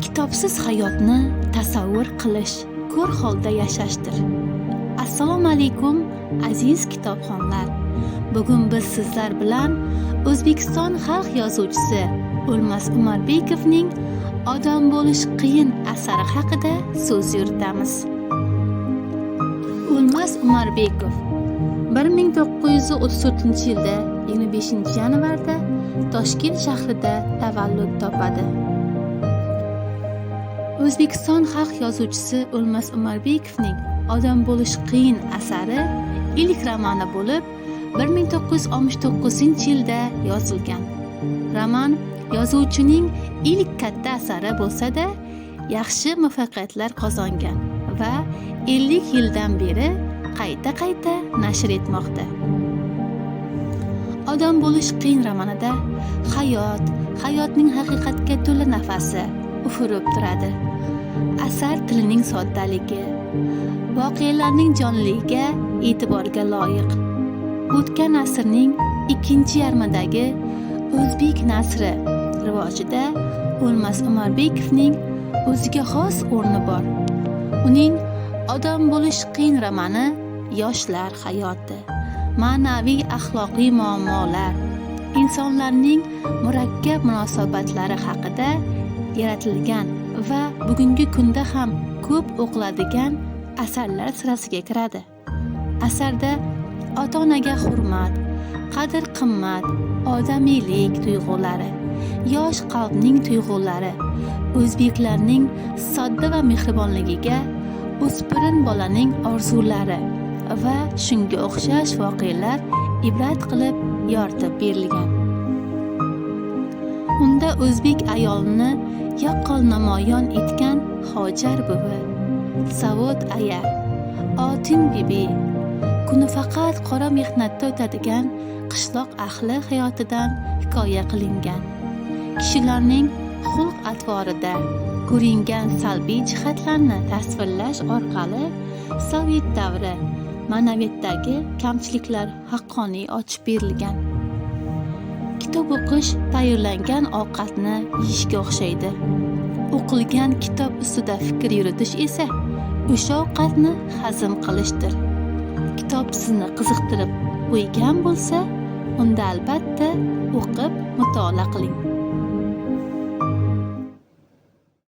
Kitobsiz hayotni tasavvur qilish ko'r holda yashashdir. Assalomu alaykum aziz kitobxonlar. Bugun biz sizlar bilan O'zbekiston xalq yozuvchisi O'lmas Umarbekovning Odam bo'lish qiyin asari haqida so'z yuritamiz. O'lmas Umarbekov 1934-yilda 25-yanvarda Toshkent shahrida tavallud topadi. O'zbekiston xalq yozuvchisi O'lmas Umarbekovning Odam bo'lish qiyin asari ilk romani bo'lib 1969-yilda yozilgan. Roman yozuvchining ilk katta asari bo'lsa-da, yaxshi muvaffaqiyatlar qozongan va 50 yildan beri qayta nashr etmoqda. Odam bo'lish qiyin romanida hayotning haqiqatga to'la nafasi ufurib turadi. Asar tilining soddaligi, voqealarning jonliligiga e'tiborga loyiq. O'tgan asrning ikkinchi yarmidagi o'zbek nasri rivojida O'lmas Umarbekovning o'ziga xos o'rni bor. Uning Odam bo'lish qiyin romani yoshlar hayoti, ma'naviy axloqiy muammolar, insonlarning murakkab munosabatlari haqida yaratilgan va bugungi kunda ham ko'p o'qiladigan asarlar sirasiga kiradi. Asarda ota-onaga hurmat, qadr-qimmat, odamiylik tuyg'ulari, yosh qalbning tuyg'ulari, o'zbeklarning sodda va mehribonligiga o'spirin bolaning orzulari va shunga o'xshash voqealar ibrat qilib yoritib berilgan. Unda o'zbek ayolini yaqqol namoyon etgan Hojar buvi, Savod aya, Otin bibi, kuni faqat qora mehnatda o'tadigan qishloq ahli hayotidan hikoya qilingan. Kishilarning xulq-atvorida ko'ringan salbiy jihatlarni tasvirlash orqali Sovet davri ma'naviyatdagi kamchiliklar haqqoniy ochib berilgan. Kitob o'qish tayyorlangan ovqatni yeyishga o'xshaydi. O'qilgan kitob ustida fikr yuritish esa o'sha ovqatni hazm qilishdir. Kitob sizni qiziqtirib qo'ygan bo'lsa, unda albatta o'qib mutolaa qiling.